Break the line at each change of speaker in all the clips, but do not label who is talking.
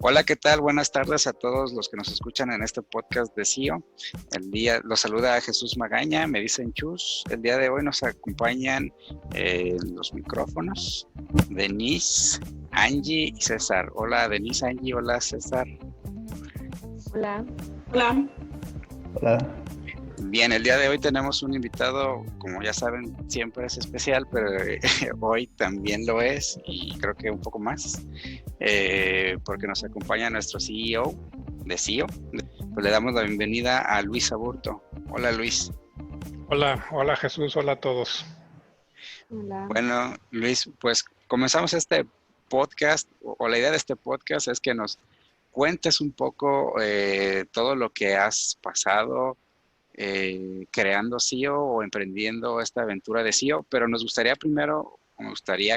Hola, ¿qué tal? Buenas tardes a todos los que nos escuchan en este podcast de CIO. Los saluda Jesús Magaña, me dicen Chus. El día de hoy nos acompañan los micrófonos Denise, Angie y César. Hola Denise, Angie, hola César.
Hola.
Hola.
Hola.
Bien, el día de hoy tenemos un invitado, como ya saben, siempre es especial, pero hoy también lo es y creo que un poco más, porque nos acompaña nuestro CEO de CIO. Pues le damos la bienvenida a Luis Aburto. Hola Luis.
Hola Jesús, hola a todos.
Hola.
Bueno, Luis, pues comenzamos este podcast, o la idea de este podcast es que nos cuentes un poco todo lo que has pasado creando CIO o emprendiendo esta aventura de CIO, pero me gustaría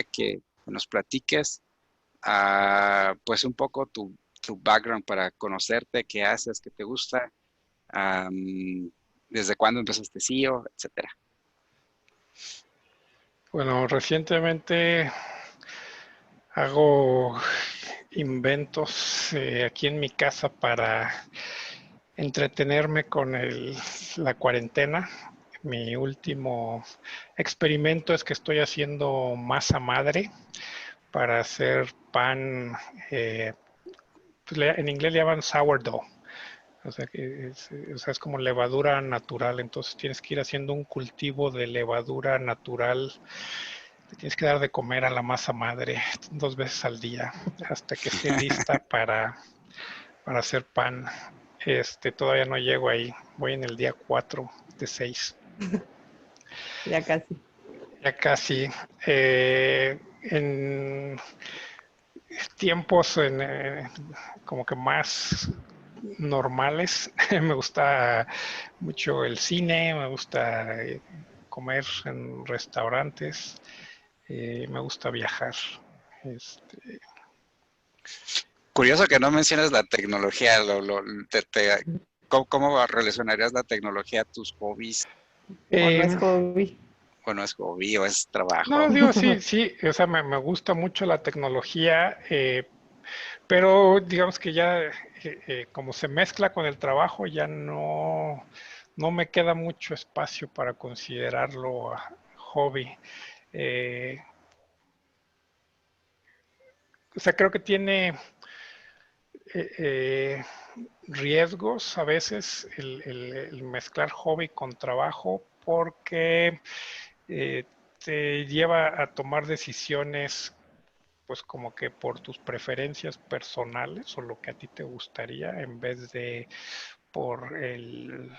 que nos platiques pues un poco tu background para conocerte, qué haces, qué te gusta, desde cuándo empezaste CIO, etcétera.
Bueno, recientemente hago inventos aquí en mi casa para entretenerme con la cuarentena. Mi último experimento es que estoy haciendo masa madre para hacer pan, pues en inglés le llaman sourdough. O sea, es como levadura natural, entonces tienes que ir haciendo un cultivo de levadura natural. Te tienes que dar de comer a la masa madre 2 veces al día hasta que esté lista para hacer pan. Todavía no llego ahí, voy en el día 4 de 6.
Ya casi.
Ya casi. En tiempos como que más normales, me gusta mucho el cine, me gusta comer en restaurantes, me gusta viajar.
Curioso que no menciones la tecnología, ¿cómo relacionarías la tecnología a tus hobbies?
O no es hobby.
Bueno, es hobby o es trabajo.
No, digo, sí, o sea, me gusta mucho la tecnología, pero digamos que ya como se mezcla con el trabajo, ya no me queda mucho espacio para considerarlo hobby. O sea, creo que tiene riesgos a veces el mezclar hobby con trabajo porque te lleva a tomar decisiones pues como que por tus preferencias personales o lo que a ti te gustaría en vez de por el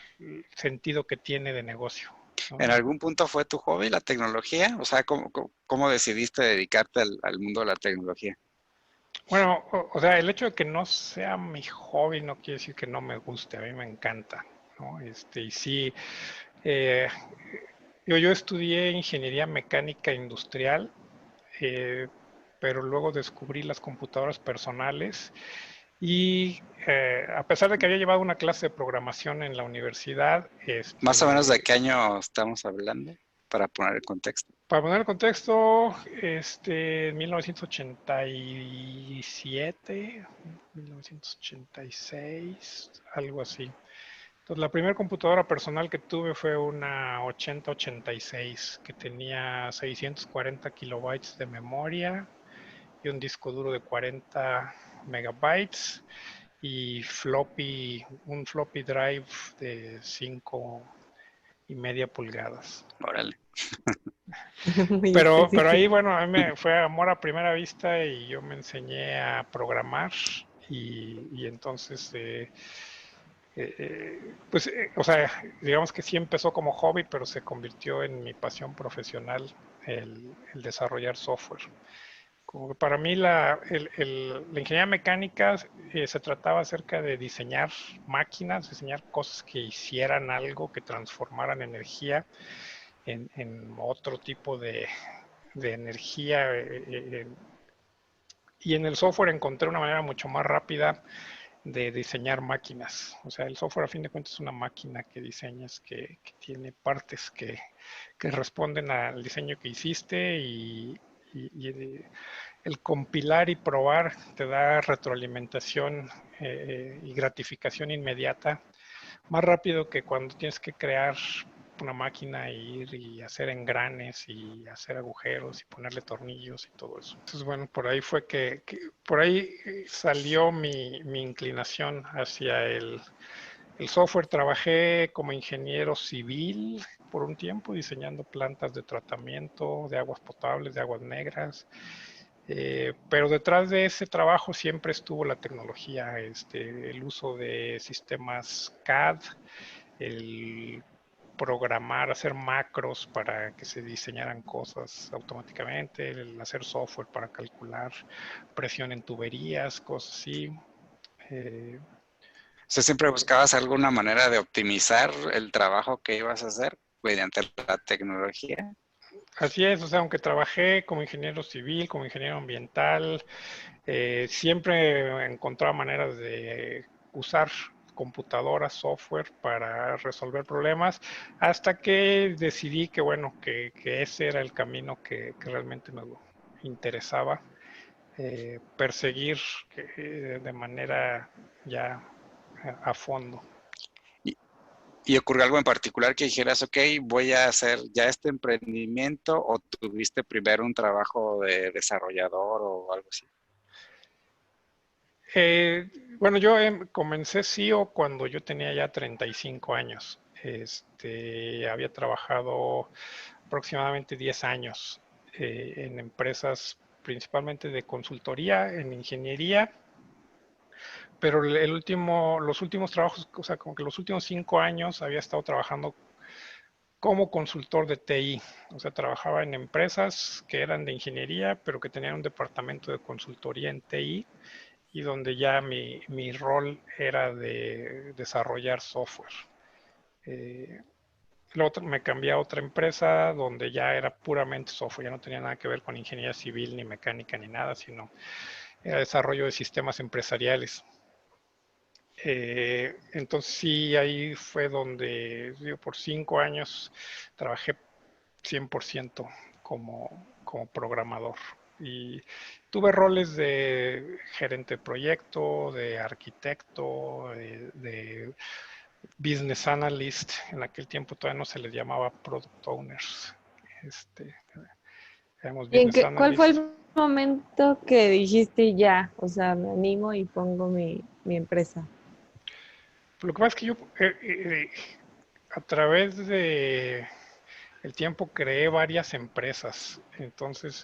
sentido que tiene de negocio, ¿no?
¿En algún punto fue tu hobby la tecnología? O sea, ¿cómo decidiste dedicarte al mundo de la tecnología?
Bueno, o sea, el hecho de que no sea mi hobby no quiere decir que no me guste, a mí me encanta, ¿no? Y sí, eh, yo estudié ingeniería mecánica industrial, eh, pero luego descubrí las computadoras personales y a pesar de que había llevado una clase de programación en la universidad,
Más o menos de qué año estamos hablando, para poner el contexto.
para poner el contexto, en 1987, 1986, algo así. Entonces, la primera computadora personal que tuve fue una 8086 que tenía 640 kilobytes de memoria y un disco duro de 40 megabytes y un floppy drive de 5,5 pulgadas.
Órale.
Muy
Pero
específico.
ahí, bueno, a mí me fue amor a primera vista y yo me enseñé a programar y entonces, pues, o sea, digamos que sí empezó como hobby, pero se convirtió en mi pasión profesional el desarrollar software. Como que para mí la ingeniería mecánica se trataba acerca de diseñar máquinas, diseñar cosas que hicieran algo, que transformaran energía en otro tipo de energía. Y en el software encontré una manera mucho más rápida de diseñar máquinas. O sea, el software a fin de cuentas es una máquina que diseñas que tiene partes que responden al diseño que hiciste y el compilar y probar te da retroalimentación y gratificación inmediata, más rápido que cuando tienes que crear una máquina e ir y hacer engranes y hacer agujeros y ponerle tornillos y todo eso. Entonces, bueno, por ahí fue por ahí salió mi inclinación hacia el software. Trabajé como ingeniero civil por un tiempo diseñando plantas de tratamiento de aguas potables, de aguas negras. Pero detrás de ese trabajo siempre estuvo la tecnología, el uso de sistemas CAD, el programar, hacer macros para que se diseñaran cosas automáticamente, el hacer software para calcular presión en tuberías, cosas así.
O sea, siempre buscabas alguna manera de optimizar el trabajo que ibas a hacer mediante la tecnología.
Así es, o sea, aunque trabajé como ingeniero civil, como ingeniero ambiental, siempre encontraba maneras de usar computadoras, software para resolver problemas, hasta que decidí que, bueno, que ese era el camino que realmente me interesaba perseguir de manera ya a fondo.
¿Y ocurrió algo en particular que dijeras, ok, voy a hacer ya este emprendimiento, o tuviste primero un trabajo de desarrollador o algo así?
Bueno, yo comencé CEO cuando yo tenía ya 35 años. Había trabajado aproximadamente 10 años en empresas principalmente de consultoría, en ingeniería, pero los últimos trabajos, o sea, como que los últimos 5 años había estado trabajando como consultor de TI. O sea, trabajaba en empresas que eran de ingeniería, pero que tenían un departamento de consultoría en TI, y donde ya mi rol era de desarrollar software. Luego me cambié a otra empresa donde ya era puramente software, ya no tenía nada que ver con ingeniería civil, ni mecánica, ni nada, sino era desarrollo de sistemas empresariales. Entonces sí, ahí fue donde digo, por 5 años trabajé 100% como programador. Y tuve roles de gerente de proyecto, de arquitecto, de business analyst. En aquel tiempo todavía no se les llamaba product owners. Éramos
¿Y
business
cuál fue
analysts.
el momento que dijiste ya, o sea, me animo y pongo mi empresa?
Lo que pasa es que yo a través de el tiempo creé varias empresas. Entonces,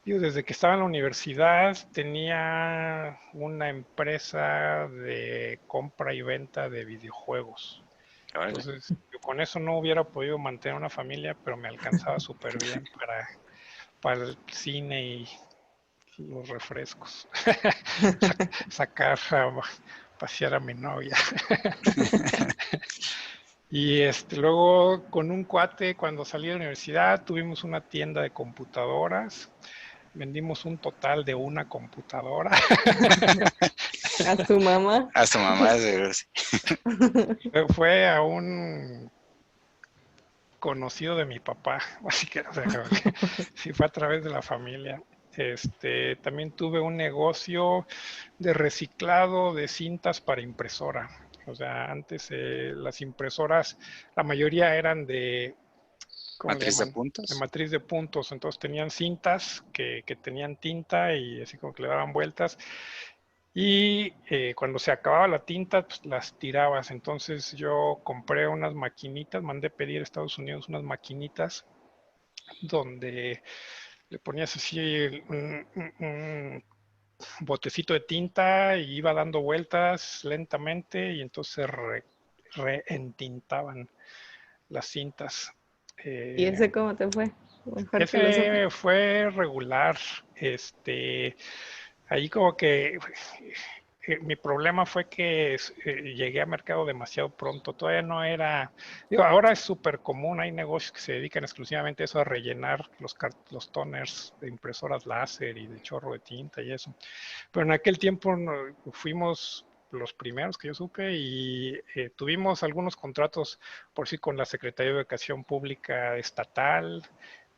yo desde que estaba en la universidad tenía una empresa de compra y venta de videojuegos.
Órale.
Entonces, yo con eso no hubiera podido mantener una familia, pero me alcanzaba súper bien para el cine y los refrescos. Sacar a pasear a mi novia. Y luego con un cuate, cuando salí de la universidad, tuvimos una tienda de computadoras. Vendimos un total de una computadora.
¿A su mamá?
A su mamá, seguro, sí.
Fue a un conocido de mi papá, básicamente. O sea, sí, fue a través de la familia. También tuve un negocio de reciclado de cintas para impresora. O sea, antes las impresoras, la mayoría eran de, ¿cómo le
Matriz de
llaman? De
puntos.
matriz de puntos. Entonces tenían cintas que tenían tinta y así como que le daban vueltas. Y cuando se acababa la tinta, pues las tirabas. Entonces yo compré unas maquinitas, mandé pedir a Estados Unidos unas maquinitas donde le ponías así un botecito de tinta y iba dando vueltas lentamente y entonces se reentintaban las cintas.
¿Y
Eh,
ese cómo te fue? ¿Mejor que los otros?
ese fue regular. Ahí como que mi problema fue que llegué a mercado demasiado pronto. Todavía no era, digo, ahora es súper común, hay negocios que se dedican exclusivamente a eso, a rellenar los toners de impresoras láser y de chorro de tinta y eso. Pero en aquel tiempo fuimos los primeros que yo supe y tuvimos algunos contratos por sí con la Secretaría de Educación Pública Estatal,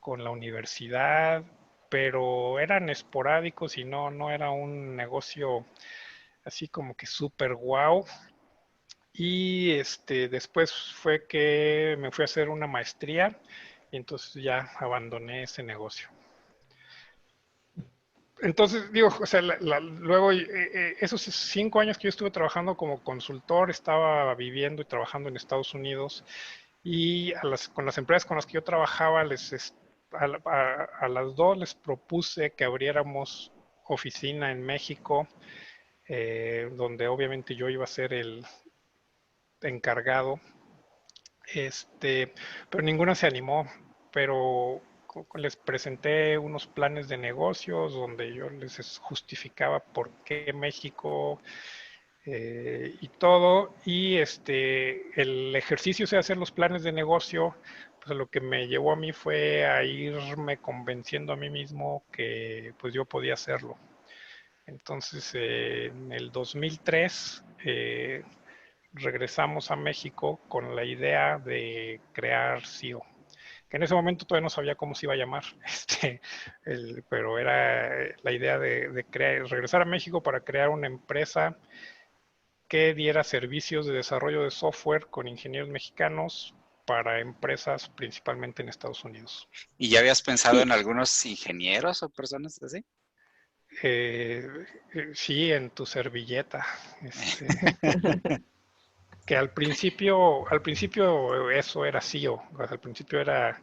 con la universidad, pero eran esporádicos y no era un negocio así como que súper guau. Y después fue que me fui a hacer una maestría y entonces ya abandoné ese negocio. Entonces, digo, o sea, luego, esos 5 años que yo estuve trabajando como consultor, estaba viviendo y trabajando en Estados Unidos y con las empresas con las que yo trabajaba, a las dos les propuse que abriéramos oficina en México, donde obviamente yo iba a ser el encargado, pero ninguna se animó, pero les presenté unos planes de negocios donde yo les justificaba por qué México, y todo, y el ejercicio de hacer los planes de negocio, pues lo que me llevó a mí fue a irme convenciendo a mí mismo que pues yo podía hacerlo. Entonces, en el 2003, regresamos a México con la idea de crear SEO, que en ese momento todavía no sabía cómo se iba a llamar, pero era la idea de regresar a México para crear una empresa que diera servicios de desarrollo de software con ingenieros mexicanos para empresas principalmente en Estados Unidos.
¿Y ya habías pensado
Y,
en algunos ingenieros o personas así?
Eh, sí, en tu servilleta. Que al principio eso era SEO. O sea, al principio era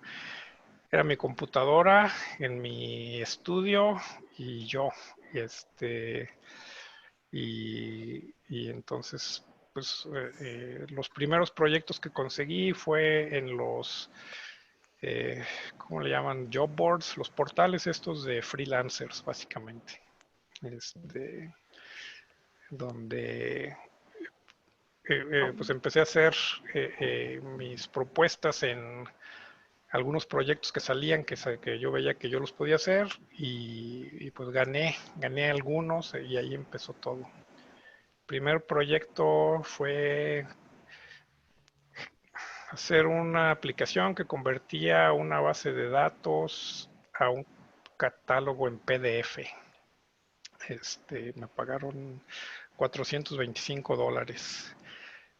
mi computadora en mi estudio y yo. Y y entonces, pues los primeros proyectos que conseguí fue en ¿cómo le llaman? Job boards, los portales estos de freelancers, básicamente. Este, donde pues empecé a hacer mis propuestas en algunos proyectos que salían, que yo veía que yo los podía hacer y pues gané algunos y ahí empezó todo. El primer proyecto fue hacer una aplicación que convertía una base de datos a un catálogo en PDF. Me pagaron $425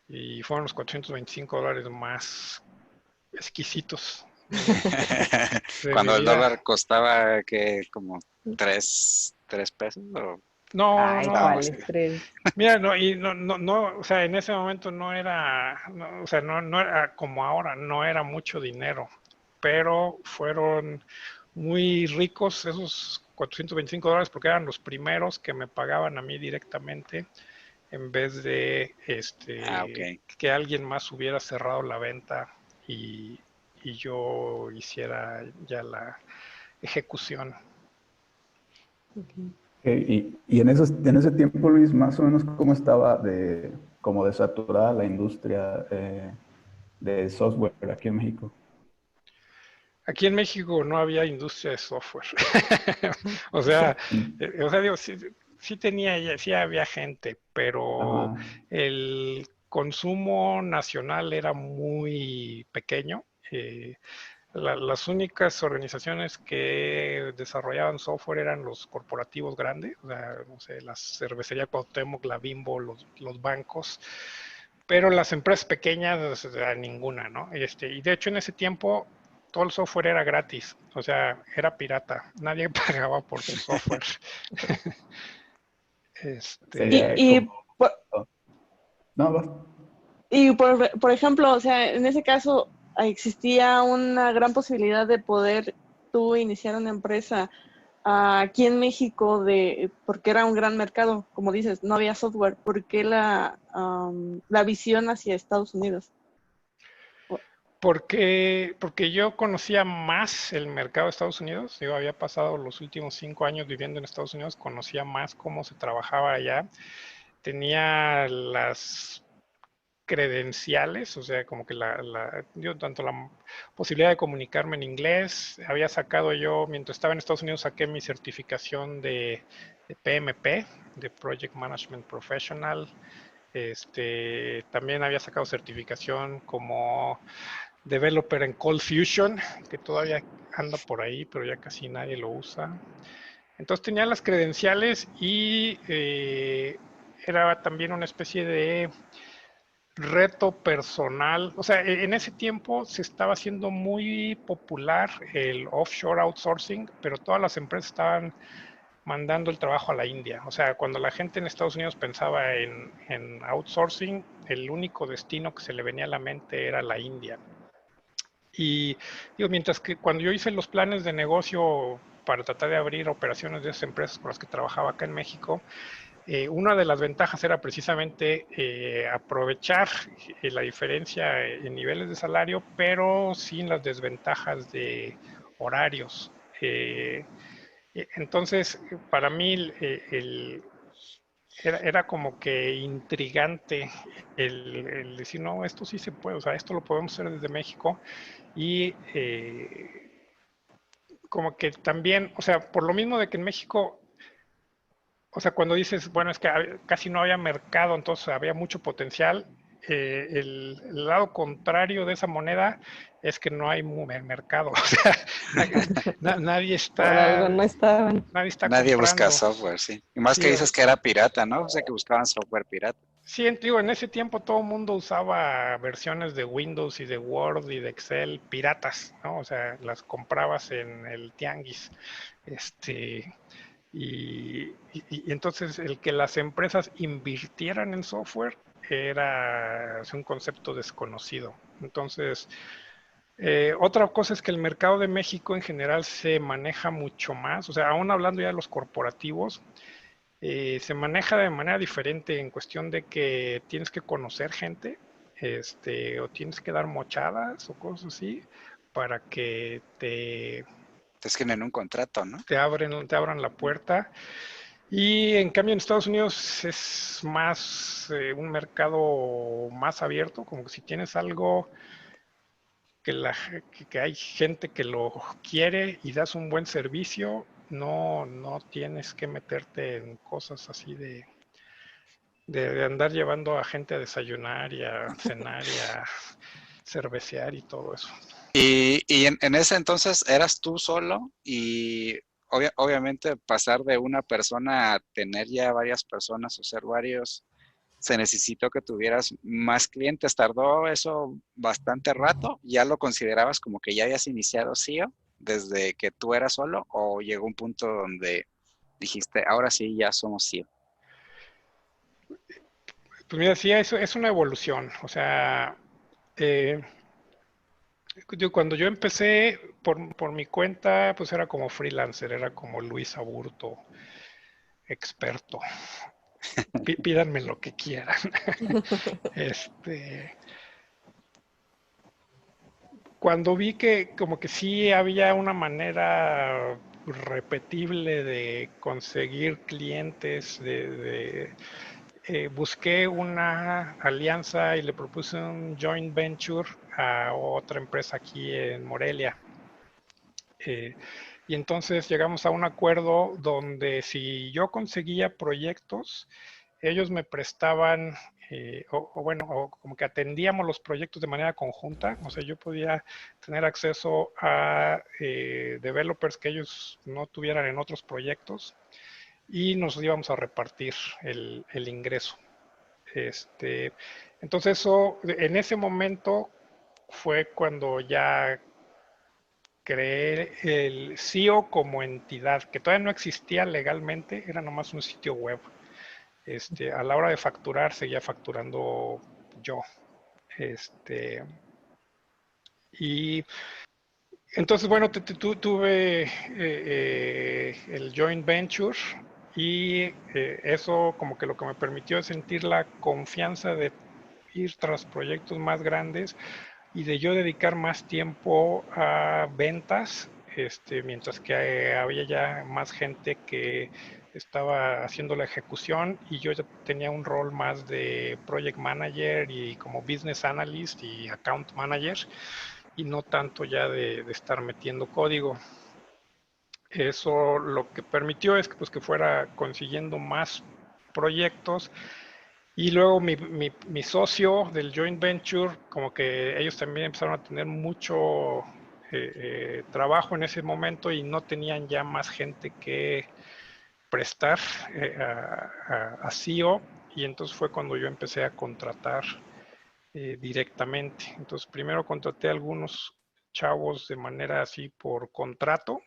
y fueron los $425 más exquisitos de mi
Cuando el
vida.
dólar costaba que como tres pesos o
No,
ay,
estaba
no,
más.
¿cuál estrés?
mira, no, y no, o sea, en ese momento no era, o sea, no era como ahora, no era mucho dinero, pero fueron muy ricos esos $425 porque eran los primeros que me pagaban a mí directamente en vez de
Ah, ok.
que alguien más hubiera cerrado la venta y, y yo hiciera ya la ejecución.
Okay.
Y en ese tiempo, Luis, más o menos cómo estaba como de saturada la industria de software aquí en México.
Aquí en México no había industria de software. O sea, digo, sí, sí había gente, pero
Ajá.
el consumo nacional era muy pequeño. Eh, las únicas organizaciones que desarrollaban software eran los corporativos grandes, o sea, no sé, la cervecería Cuauhtémoc, la Bimbo, los bancos, pero las empresas pequeñas, o sea, ninguna, ¿no? Y de hecho en ese tiempo todo el software era gratis, o sea, era pirata, nadie pagaba por tu software.
Y,
Sería
y,
como...
por,
No, vas.
por ejemplo, o sea, en ese caso existía una gran posibilidad de poder tú iniciar una empresa aquí en México porque era un gran mercado, como dices, no había software, ¿por qué la visión hacia Estados Unidos?
Porque yo conocía más el mercado de Estados Unidos. Yo había pasado los últimos 5 años viviendo en Estados Unidos, conocía más cómo se trabajaba allá. Tenía las credenciales, o sea, como que yo tanto la posibilidad de comunicarme en inglés, había sacado yo, mientras estaba en Estados Unidos, saqué mi certificación de PMP, de Project Management Professional. También había sacado certificación como developer en Cold Fusion, que todavía anda por ahí, pero ya casi nadie lo usa. Entonces tenía las credenciales y era también una especie de reto personal. O sea, en ese tiempo se estaba haciendo muy popular el offshore outsourcing, pero todas las empresas estaban mandando el trabajo a la India. O sea, cuando la gente en Estados Unidos pensaba en outsourcing, el único destino que se le venía a la mente era la India. Y digo, mientras que cuando yo hice los planes de negocio para tratar de abrir operaciones de esas empresas con las que trabajaba acá en México, una de las ventajas era precisamente aprovechar la diferencia en niveles de salario, pero sin las desventajas de horarios. Entonces, para mí era como que intrigante el decir, no, esto sí se puede, o sea, esto lo podemos hacer desde México y como que también, o sea, por lo mismo de que en México, o sea, cuando dices, bueno, es que casi no había mercado, entonces había mucho potencial, el lado contrario de esa moneda es que no hay mercado, o sea, nadie
Por algo
está,
no estaban.
nadie está
Nadie busca
comprando.
software, sí. Y más que
Sí,
dices que era pirata, ¿no? O sea, que buscaban software pirata.
sí, digo, en ese tiempo todo el mundo usaba versiones de Windows y de Word y de Excel piratas, ¿no? O sea, las comprabas en el tianguis. Este, y entonces el que las empresas invirtieran en software era un concepto desconocido. Entonces, otra cosa es que el mercado de México en general se maneja mucho más, o sea, aún hablando ya de los corporativos, se maneja de manera diferente en cuestión de que tienes que conocer gente, o tienes que dar mochadas o cosas así para que
Es que en un contrato, ¿no?
te abran la puerta. Y en cambio en Estados Unidos es más un mercado más abierto, como que si tienes algo que hay gente que lo quiere y das un buen servicio, no tienes que meterte en cosas así de andar llevando a gente a desayunar y a cenar y a cervecear y todo eso.
Y en ese entonces eras tú solo y obviamente pasar de una persona a tener ya varias personas o ser varios, se necesitó que tuvieras más clientes. ¿Tardó eso bastante rato? ¿Ya lo considerabas como que ya habías iniciado SEO desde que tú eras solo o llegó un punto donde dijiste, ahora sí, ya somos SEO?
Pues mira, sí, es una evolución. O sea, eh, cuando yo empecé por mi cuenta, pues era como freelancer, era como Luis Aburto, experto. Pídanme lo que quieran. Este, cuando vi que como que sí había una manera repetible de conseguir clientes, busqué una alianza y le propuse un joint venture a otra empresa aquí en Morelia. Eh, y entonces llegamos a un acuerdo donde si yo conseguía proyectos, ellos me prestaban, o como que atendíamos los proyectos de manera conjunta, o sea, yo podía tener acceso a developers que ellos no tuvieran en otros proyectos y nos íbamos a repartir el ingreso. Este, entonces eso, en ese momento fue cuando ya creé el SEO como entidad, que todavía no existía legalmente, era nomás un sitio web. A la hora de facturar, seguía facturando yo. Este, y entonces, bueno, tuve el joint venture y eso como que lo que me permitió es sentir la confianza de ir tras proyectos más grandes y de yo dedicar más tiempo a ventas, mientras que había ya más gente que estaba haciendo la ejecución y yo ya tenía un rol más de project manager y como business analyst y account manager y no tanto ya de estar metiendo código. Eso lo que permitió es que, pues, que fuera consiguiendo más proyectos Y luego mi socio del joint venture, como que ellos también empezaron a tener mucho trabajo en ese momento y no tenían ya más gente que prestar a CEO, y entonces fue cuando yo empecé a contratar directamente. Entonces primero contraté a algunos chavos de manera así por contrato,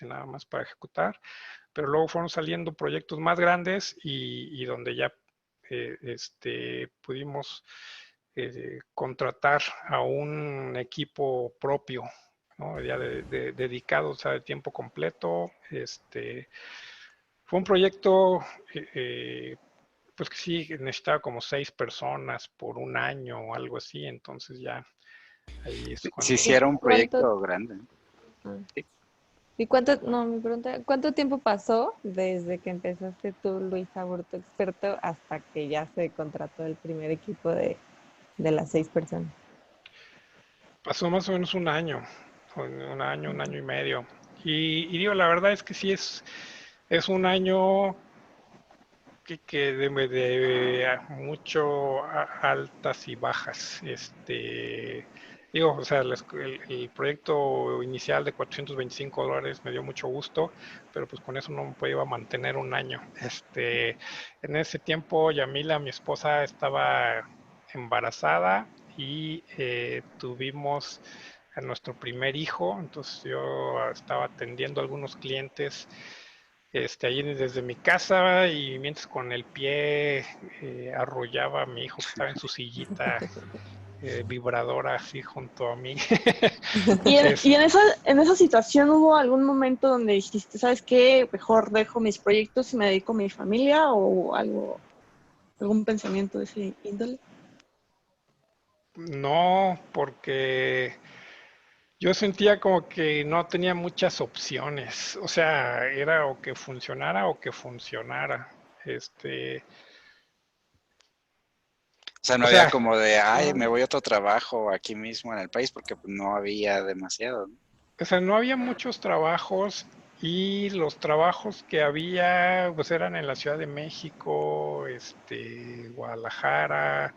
nada más para ejecutar, pero luego fueron saliendo proyectos más grandes y donde ya pudimos contratar a un equipo propio, ¿no? Ya dedicado, o sea, de tiempo completo. Fue un proyecto, pues que sí, necesitaba como 6 personas por un año o algo así, entonces ya ahí es
Si
cuando...
sí era un
¿Cuánto,
proyecto grande.
ah,
Sí.
y cuánto, no, mi pregunta, ¿cuánto tiempo pasó desde que empezaste tú, Luis Aburto Experto, hasta que ya se contrató el primer equipo de las 6 personas?
Pasó más o menos un año y medio. Y digo, la verdad es que sí es un año que de mucho altas y bajas. Digo, o sea, el proyecto inicial de $425 me dio mucho gusto, pero pues con eso no me podía mantener un año. En ese tiempo, Yamila, mi esposa, estaba embarazada y tuvimos a nuestro primer hijo, entonces yo estaba atendiendo a algunos clientes ahí desde mi casa, y mientras con el pie arrollaba a mi hijo que estaba en su sillita vibradora así junto a mí.
Y en,
Es-
y en esa situación hubo algún momento donde dijiste, ¿sabes qué? Mejor dejo mis proyectos y me dedico a mi familia o algo, algún pensamiento de ese índole.
no, porque yo sentía como que no tenía muchas opciones. O sea, era o que funcionara o que funcionara. Este,
O sea, no
o
había
sea,
como de, ay,
Ah,
me voy a otro trabajo aquí mismo en el país, porque pues, no había demasiado, ¿no?
O sea, no había muchos trabajos, y los trabajos que había pues eran en la Ciudad de México, Guadalajara,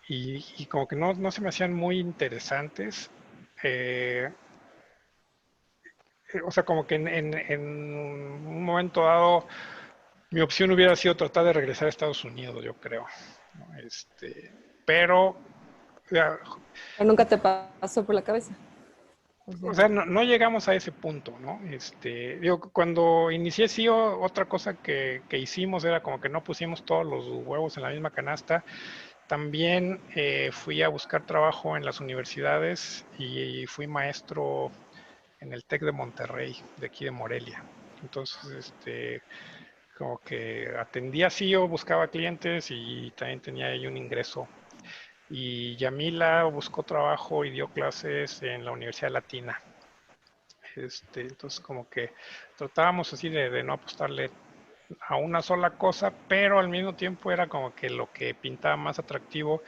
y como que no se me hacían muy interesantes. Eh, o sea, como que en un momento dado mi opción hubiera sido tratar de regresar a Estados Unidos, yo creo, ¿no? Pero, ya,
pero nunca te pasó por la cabeza. O
o
sea,
sea, no llegamos a ese punto, ¿no? Digo, cuando inicié CEO, otra cosa que hicimos era como que no pusimos todos los huevos en la misma canasta. También fui a buscar trabajo en las universidades y fui maestro en el TEC de Monterrey, de aquí de Morelia. Entonces, como que atendía CEO, buscaba clientes y también tenía ahí un ingreso. Y Yamila buscó trabajo y dio clases en la Universidad Latina. Entonces como que tratábamos así de no apostarle a una sola cosa, pero al mismo tiempo era como que lo que pintaba más atractivo.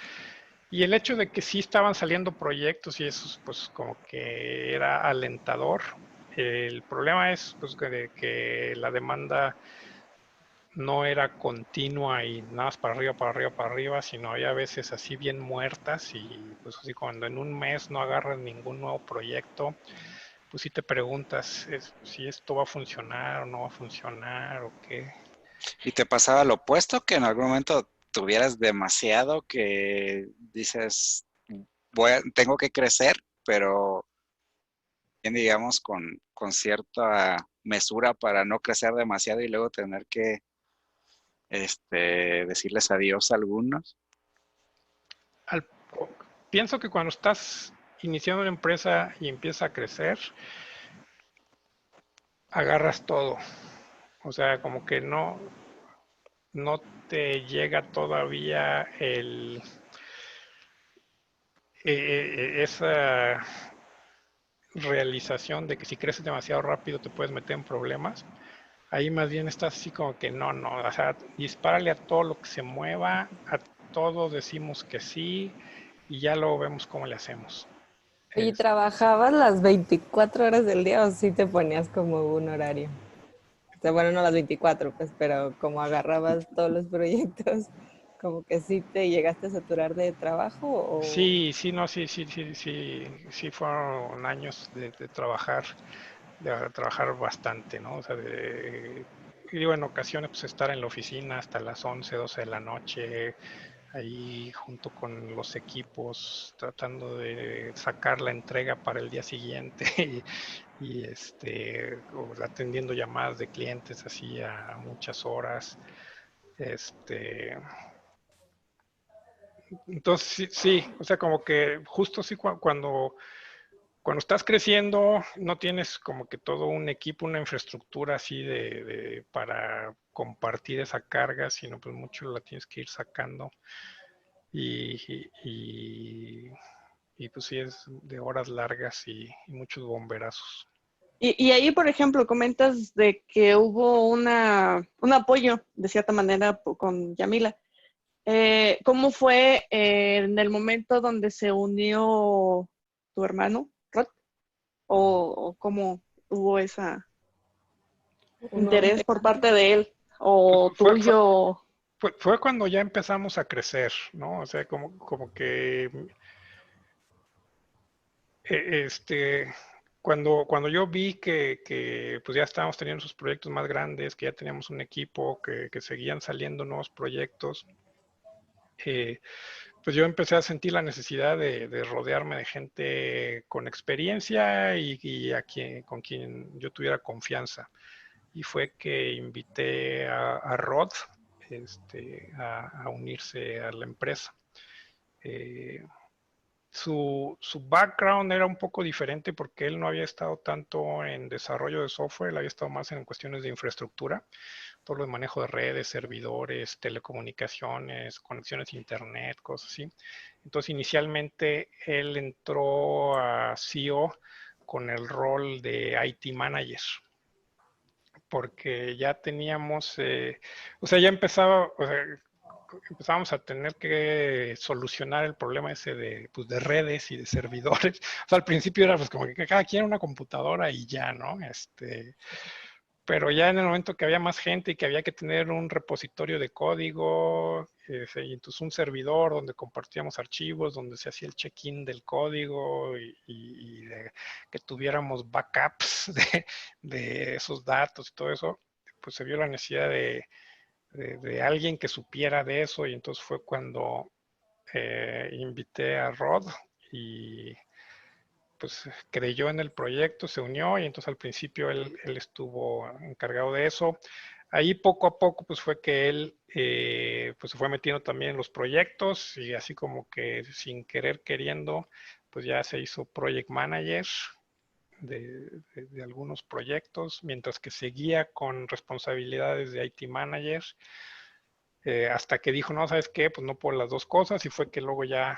Y el hecho de que sí estaban saliendo proyectos y eso, pues como que era alentador. El problema es pues que la demanda no era continua y nada más para arriba, para arriba, para arriba, sino había veces así bien muertas, y pues así cuando en un mes no agarras ningún nuevo proyecto, pues sí te preguntas si esto va a funcionar o no va a funcionar o qué.
Y te pasaba lo opuesto, que en algún momento tuvieras demasiado que dices, tengo que crecer, pero bien, digamos, con cierta mesura para no crecer demasiado y luego tener que decirles adiós a algunos.
Al- Pienso que cuando estás iniciando una empresa y empieza a crecer, agarras todo. O sea, como que no te llega todavía esa realización de que si creces demasiado rápido te puedes meter en problemas. Ahí más bien estás así como que no, o sea, dispárale a todo lo que se mueva, a todo decimos que sí, y ya luego vemos cómo le hacemos.
oye,
Es-
¿trabajabas las 24 horas del día o sí te ponías como un horario? O sea, bueno, no las 24, pues, pero como agarrabas todos los proyectos, como que sí te llegaste a saturar de trabajo o...
Sí, sí, no, sí fueron años de trabajar bastante, ¿no? O sea, y digo, en ocasiones pues estar en la oficina hasta las 11, 12 de la noche, ahí junto con los equipos, tratando de sacar la entrega para el día siguiente o atendiendo llamadas de clientes así a muchas horas. Este, entonces sí, o sea, como que justo sí cuando estás creciendo, no tienes como que todo un equipo, una infraestructura así para compartir esa carga, sino pues mucho la tienes que ir sacando y, y, y pues sí es de horas largas y muchos bomberazos.
Y ahí, por ejemplo, comentas de que hubo un apoyo, de cierta manera, con Yamila. ¿Cómo fue en el momento donde se unió tu hermano, Rod? ¿O cómo hubo ese
Uno,
interés por parte de él?
Pues
¿O tuyo?
fue cuando ya empezamos a crecer, ¿no? O sea, como que cuando yo vi que pues ya estábamos teniendo sus proyectos más grandes, que ya teníamos un equipo, que seguían saliendo nuevos proyectos, pues yo empecé a sentir la necesidad de rodearme de gente con experiencia y con quien yo tuviera confianza. Y fue que invité a Rod a unirse a la empresa. Eh, su background era un poco diferente porque él no había estado tanto en desarrollo de software, él había estado más en cuestiones de infraestructura, todo lo de manejo de redes, servidores, telecomunicaciones, conexiones a internet, cosas así. Entonces, inicialmente él entró a CEO con el rol de IT Manager, porque ya teníamos, o sea, ya empezaba, o sea, empezábamos a tener que solucionar el problema ese pues, de redes y de servidores. O sea, al principio era pues como que cada quien una computadora y ya, ¿no? Pero ya en el momento que había más gente y que había que tener un repositorio de código, y entonces un servidor donde compartíamos archivos, donde se hacía el check-in del código que tuviéramos backups de esos datos y todo eso, pues se vio la necesidad de alguien que supiera de eso y entonces fue cuando invité a Rod y pues creyó en el proyecto, se unió y entonces al principio él estuvo encargado de eso. Ahí poco a poco pues fue que él pues se fue metiendo también en los proyectos y así como que sin querer queriendo pues ya se hizo project manager de algunos proyectos, mientras que seguía con responsabilidades de IT manager, hasta que dijo, no, ¿sabes qué? Pues no por las dos cosas, y fue que luego ya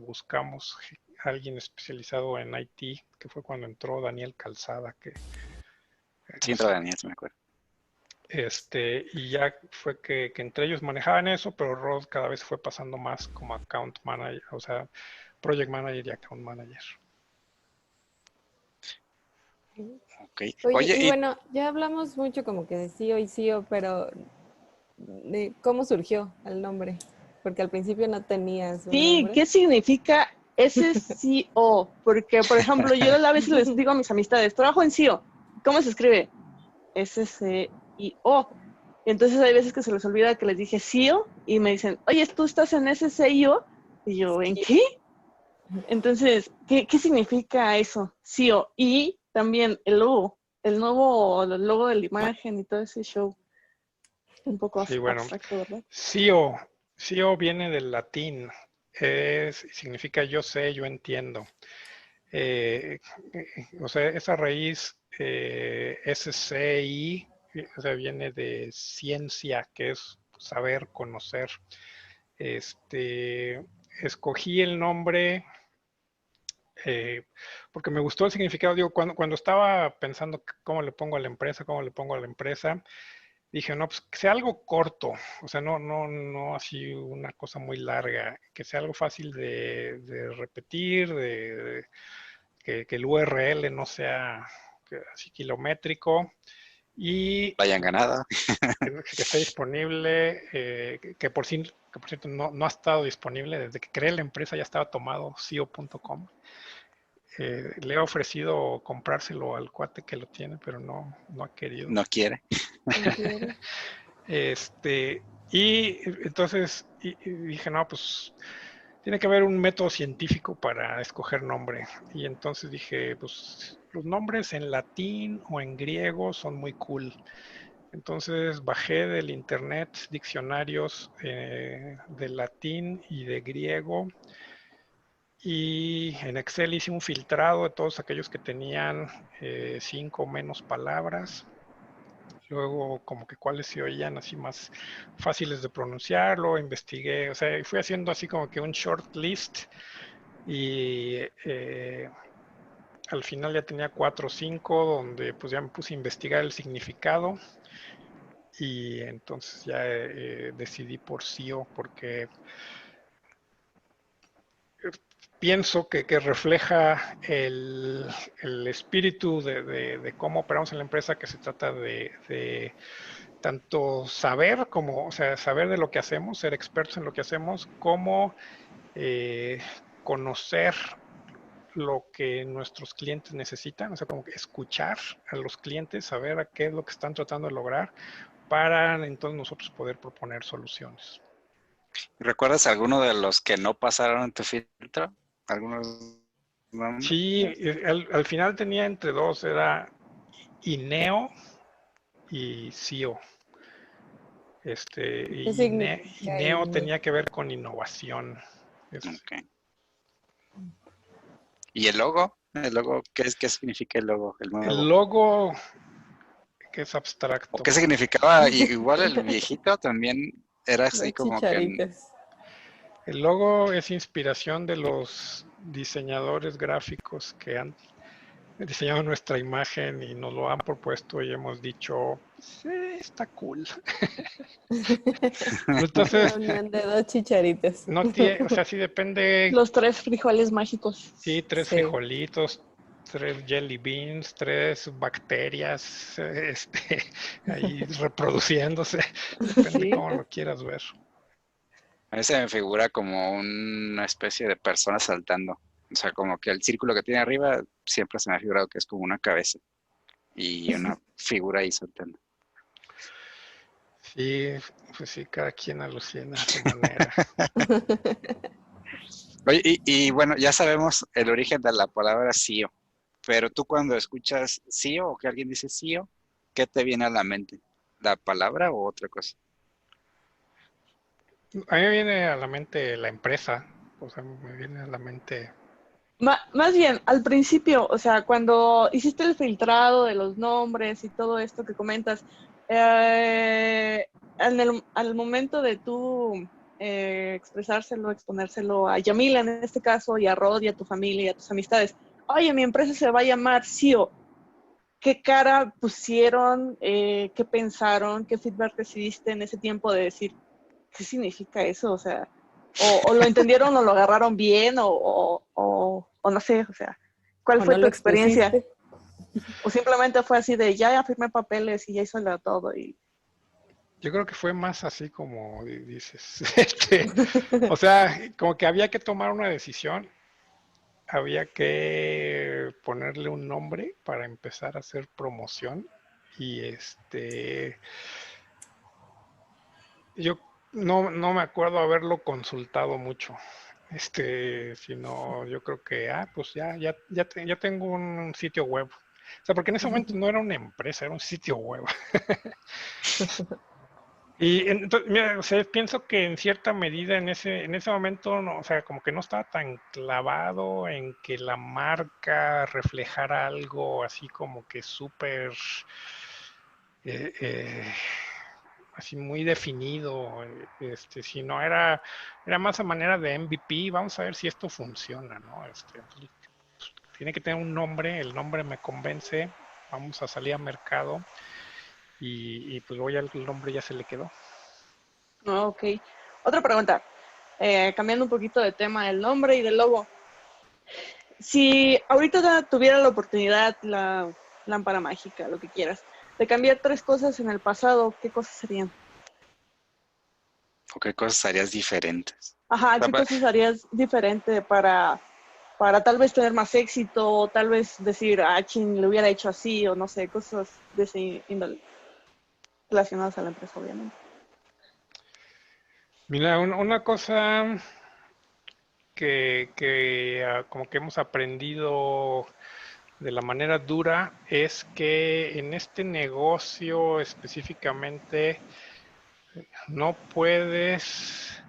buscamos a alguien especializado en IT, que fue cuando entró Daniel Calzada,
Sí, entró Daniel, se me acuerdo.
Y ya fue que entre ellos manejaban eso, pero Rod cada vez fue pasando más como account manager, o sea, project manager y account manager.
Okay.
Oye,
Oye,
y
y
bueno, ya hablamos mucho como que de CEO y CEO, pero ¿cómo surgió el nombre? Porque al principio no tenías un
Sí,
nombre.
¿qué significa SCO? Porque, por ejemplo, yo a veces les digo a mis amistades, trabajo en SEO. ¿Cómo se escribe? SCIO. Y entonces hay veces que se les olvida que les dije SEO y me dicen, oye, ¿tú estás en SCIO? Y yo, ¿en qué? Entonces, ¿qué significa eso? SEO. Y también el nuevo logo de la imagen y todo ese show. Un poco
Sí, bueno,
abstracto, ¿verdad?
CEO viene del latín, significa yo sé, yo entiendo. O sea, esa raíz SCI, o sea, viene de ciencia, que es saber, conocer. Este, Escogí el nombre eh, porque me gustó el significado. Digo, cuando estaba pensando cómo le pongo a la empresa, dije, no, pues que sea algo corto, o sea, no así una cosa muy larga, que sea algo fácil de repetir, que el URL no sea así kilométrico y
vayan ganada.
que esté disponible, que por sí que por cierto no ha estado disponible. Desde que creé la empresa ya estaba tomado, sio.com. Le he ofrecido comprárselo al cuate que lo tiene, pero no ha querido.
No quiere.
No quiere.
Y entonces y dije, no, pues tiene que haber un método científico para escoger nombre. Y entonces dije, pues los nombres en latín o en griego son muy cool. Entonces bajé del internet diccionarios de latín y de griego, y en Excel hice un filtrado de todos aquellos que tenían 5 o menos palabras. Luego como que cuáles se oían así más fáciles de pronunciarlo, investigué, o sea, fui haciendo así como que un short list, y al final ya tenía 4 o 5 donde pues ya me puse a investigar el significado, y entonces ya decidí por SEO porque pienso que refleja el espíritu de cómo operamos en la empresa, que se trata de tanto saber como, o sea, saber de lo que hacemos, ser expertos en lo que hacemos, como eh, conocer lo que nuestros clientes necesitan, o sea, como que escuchar a los clientes, saber a qué es lo que están tratando de lograr, para entonces nosotros poder proponer soluciones.
¿Recuerdas alguno de los que no pasaron en tu filtro? ¿Algunos nombres?
Sí, al final tenía entre dos, era INEO y SEO.
¿Qué significa
INEO
INEO?
tenía que ver con innovación.
Okay. ¿Y el logo? ¿El logo? ¿Qué significa el logo? El
El
nuevo.
logo, que es
¿O
abstracto.
qué significaba? Igual el viejito también era así
Los
como que...
chicharitos.
El logo es inspiración de los diseñadores gráficos que han diseñado nuestra imagen y nos lo han propuesto, y hemos dicho, sí, está cool. Entonces,
La unión de dos chicharitos.
no tiene, o sea, sí depende.
Los 3 frijoles mágicos.
Sí, 3
Sí.
frijolitos, 3 jelly beans, 3 bacterias, ahí reproduciéndose, depende
Sí.
cómo lo quieras ver.
A mí se me figura como una especie de persona saltando. O sea, como que el círculo que tiene arriba siempre se me ha figurado que es como una cabeza y una figura ahí saltando.
Sí, pues sí, cada quien alucina a su manera.
Oye, y bueno, ya sabemos el origen de la palabra SEO, pero tú cuando escuchas SEO o que alguien dice SEO, ¿qué te viene a la mente? ¿La palabra o otra cosa?
A mí me viene a la mente la empresa, o sea, me viene a la mente.
Más bien, al principio, o sea, cuando hiciste el filtrado de los nombres y todo esto que comentas, al momento de tú expresárselo, exponérselo a Yamila en este caso, y a Rod y a tu familia y a tus amistades, oye, mi empresa se va a llamar SEO. ¿Qué cara pusieron? ¿Qué pensaron? ¿Qué feedback recibiste en ese tiempo de decir, qué significa eso? O sea, o lo entendieron o lo agarraron bien o no sé, o sea, ¿cuál
¿O
fue
no
tu
lo
experiencia?
expusiste?
O simplemente fue así de ya firmé papeles y ya hizo todo y
Yo creo que fue más así como dices. O sea, como que había que tomar una decisión, había que ponerle un nombre para empezar a hacer promoción, y yo no me acuerdo haberlo consultado mucho. Sino yo creo que, pues ya tengo un sitio web. O sea, porque en ese momento no era una empresa, era un sitio web. Y entonces, mira, o sea, pienso que en cierta medida en ese momento, no, o sea, como que no estaba tan clavado en que la marca reflejara algo así como que súper, eh, eh, así muy definido, sino era más a manera de MVP. Vamos a ver si esto funciona, ¿no? Tiene que tener un nombre, el nombre me convence, vamos a salir a mercado, y pues luego ya el nombre ya se le quedó.
no, ok. Otra pregunta, cambiando un poquito de tema del nombre y del logo. Si ahorita tuviera la oportunidad, la lámpara mágica, lo que quieras, de cambiar 3 cosas en el pasado, ¿qué cosas serían?
¿O qué cosas harías diferentes?
Ajá, ¿qué
Papá,
cosas harías diferente para tal vez tener más éxito, o tal vez decir, quien lo hubiera hecho así, o no sé, cosas de ese índole relacionadas a la empresa, obviamente?
Mira, una cosa como que hemos aprendido de la manera dura es que en este negocio específicamente no puedes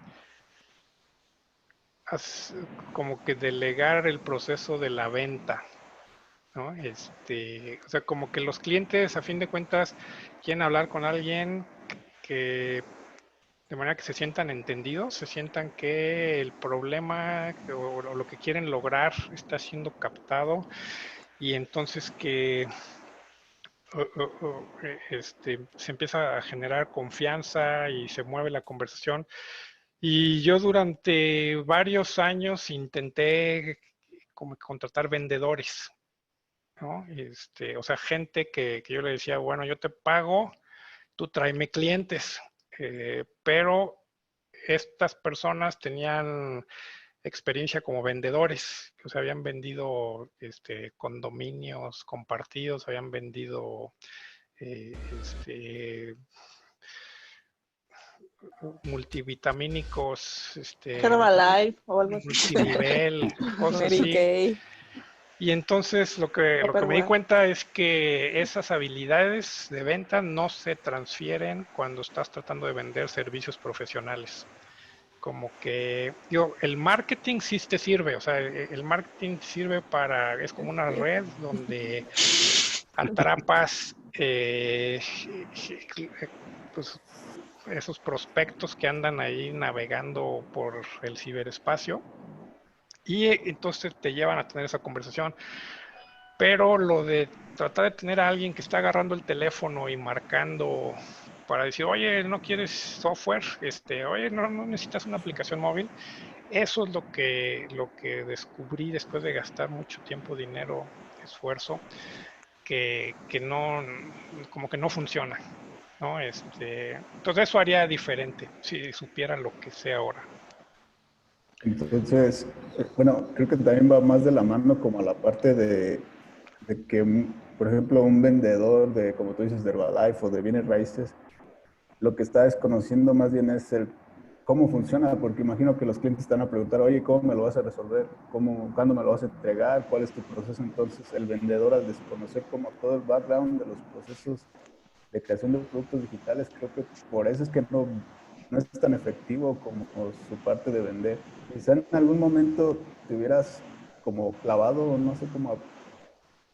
como que delegar el proceso de la venta, ¿no? O sea, como que los clientes a fin de cuentas quieren hablar con alguien que de manera que se sientan entendidos, se sientan que el problema o lo que quieren lograr está siendo captado y entonces que se empieza a generar confianza y se mueve la conversación. Y yo durante varios años intenté como contratar vendedores, ¿no? O sea, gente que yo le decía, bueno, yo te pago, tú tráeme clientes, pero estas personas tenían experiencia como vendedores, o sea, habían vendido condominios compartidos, habían vendido eh, este, multivitamínicos,
Herbalife o algo así.
multinivel, cosas
Mary
así.
Kay.
Y entonces lo que me di
Tupperware.
cuenta es que esas habilidades de venta no se transfieren cuando estás tratando de vender servicios profesionales. Como que, digo, el marketing sí te sirve, o sea, el marketing sirve es como una red donde atrapas pues, esos prospectos que andan ahí navegando por el ciberespacio y entonces te llevan a tener esa conversación. Pero lo de tratar de tener a alguien que está agarrando el teléfono y marcando para decir, oye, ¿no quieres software? Oye, no necesitas una aplicación móvil. Eso es lo que descubrí después de gastar mucho tiempo, dinero, esfuerzo, que no, como que no funciona, ¿no? Entonces eso haría diferente si supiera lo que sé ahora.
Entonces, bueno, creo que también va más de la mano como a la parte de que, por ejemplo, un vendedor de, como tú dices, de Herbalife o de bienes raíces, lo que está desconociendo más bien es el cómo funciona, porque imagino que los clientes están a preguntar, oye, ¿cómo me lo vas a resolver? ¿Cuándo me lo vas a entregar? ¿Cuál es tu proceso? Entonces, el vendedor, al desconocer como todo el background de los procesos de creación de productos digitales, creo que por eso es que no es tan efectivo como su parte de vender. Quizá en algún momento te hubieras como clavado, no sé cómo,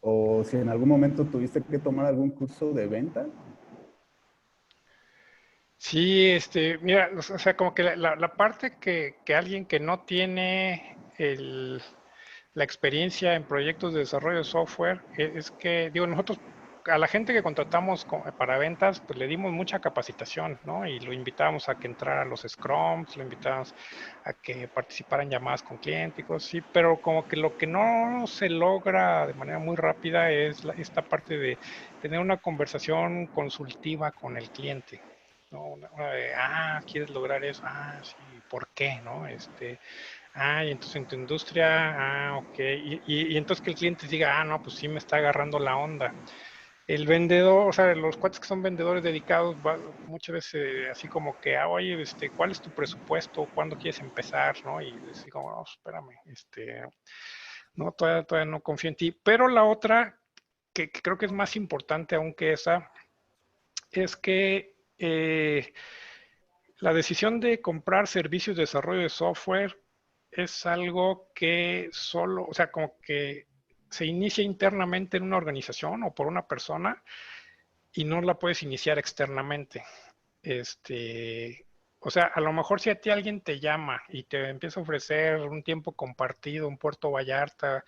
o si en algún momento tuviste que tomar algún curso de venta.
Sí, mira, o sea, como que la parte que alguien que no tiene la experiencia en proyectos de desarrollo de software es que, digo, nosotros a la gente que contratamos para ventas, pues le dimos mucha capacitación, ¿no? Y lo invitamos a que entrara a los Scrums, lo invitamos a que participara en llamadas con clientes y cosas así, pero como que lo que no se logra de manera muy rápida es esta parte de tener una conversación consultiva con el cliente. ¿No? Una de, ¿quieres lograr eso? Sí, ¿por qué? ¿No? Y entonces en tu industria, ok. Y entonces que el cliente diga, no, pues sí me está agarrando la onda. El vendedor, o sea, los cuates que son vendedores dedicados, muchas veces así como que, oye, ¿cuál es tu presupuesto? ¿Cuándo quieres empezar? ¿No? Y decir como, no, espérame, no, todavía no confío en ti. Pero la otra, que creo que es más importante aún que esa, es que la decisión de comprar servicios de desarrollo de software es algo que solo, o sea, como que se inicia internamente en una organización o por una persona y no la puedes iniciar externamente. O sea, a lo mejor si a ti alguien te llama y te empieza a ofrecer un tiempo compartido, un Puerto Vallarta,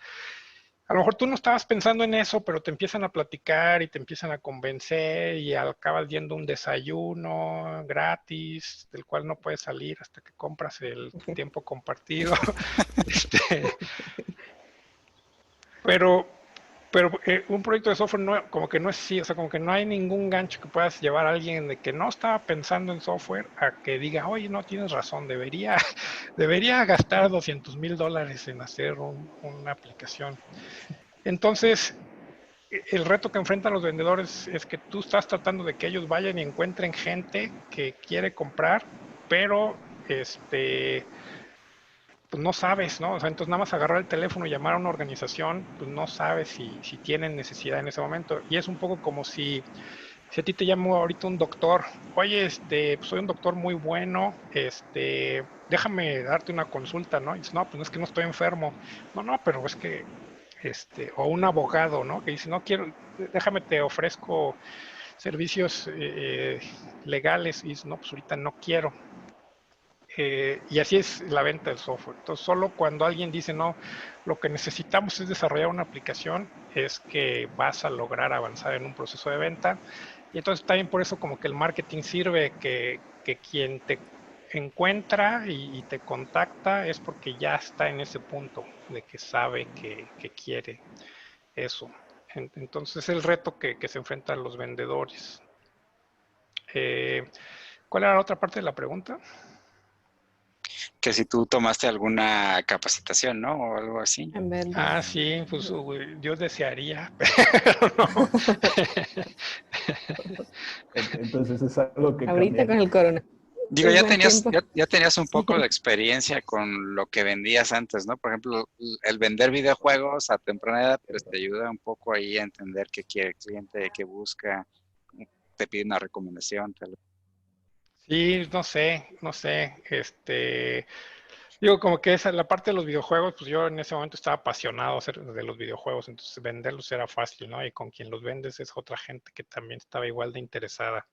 a lo mejor tú no estabas pensando en eso, pero te empiezan a platicar y te empiezan a convencer y acabas yendo a un desayuno gratis del cual no puedes salir hasta que compras el tiempo compartido. Pero Pero un proyecto de software como que no es así, o sea, como que no hay ningún gancho que puedas llevar a alguien de que no estaba pensando en software a que diga, oye, no tienes razón, debería gastar $200,000 en hacer una aplicación. Entonces, el reto que enfrentan los vendedores es que tú estás tratando de que ellos vayan y encuentren gente que quiere comprar, pero pues no sabes, ¿no? O sea, entonces nada más agarrar el teléfono y llamar a una organización, pues no sabes si tienen necesidad en ese momento. Y es un poco como si a ti te llamo ahorita un doctor, oye, pues soy un doctor muy bueno, déjame darte una consulta, ¿no? Y dices, no, pues no es que no estoy enfermo. No, pero es que, o un abogado, ¿no? Que dice, no quiero, déjame te ofrezco servicios legales. Y dices, no, pues ahorita no quiero. Y así es la venta del software. Entonces, solo cuando alguien dice, no, lo que necesitamos es desarrollar una aplicación, es que vas a lograr avanzar en un proceso de venta. Y entonces también por eso como que el marketing sirve, que quien te encuentra y te contacta es porque ya está en ese punto de que sabe que quiere eso. Entonces es el reto que se enfrentan los vendedores. Eh, ¿Cuál era la otra parte de la pregunta?
Que si tú tomaste alguna capacitación, ¿no? O algo así.
En
Ah,
ventas.
sí, pues yo desearía, pero no.
Entonces es algo que
Ahorita con
cambiaría.
el corona.
Digo,
Es
ya
buen
tenías,
tiempo.
ya tenías un poco de
Sí.
experiencia con lo que vendías antes, ¿no? Por ejemplo, el vender videojuegos a temprana edad, pues te ayuda un poco ahí a entender qué quiere el cliente, qué busca, te pide una recomendación, tal vez.
Sí, no sé, digo, como que esa, la parte de los videojuegos, pues yo en ese momento estaba apasionado de los videojuegos, entonces venderlos era fácil, ¿no? Y con quien los vendes es otra gente que también estaba igual de interesada.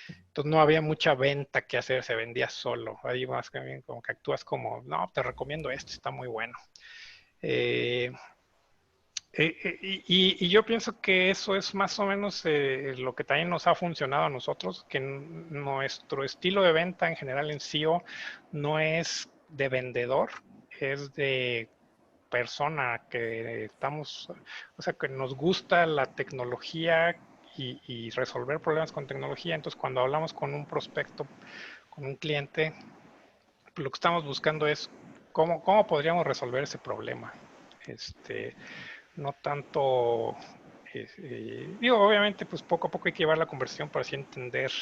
Entonces no había mucha venta que hacer, se vendía solo. Ahí más que bien como que actúas como, no, te recomiendo esto, está muy bueno. Eh, y yo pienso que eso es más o menos lo que también nos ha funcionado a nosotros, que nuestro estilo de venta en general en SEO no es de vendedor, es de persona que estamos, o sea, que nos gusta la tecnología y resolver problemas con tecnología. Entonces, cuando hablamos con un prospecto, con un cliente, lo que estamos buscando es cómo podríamos resolver ese problema. No tanto, digo, obviamente, pues poco a poco hay que llevar la conversación para así entender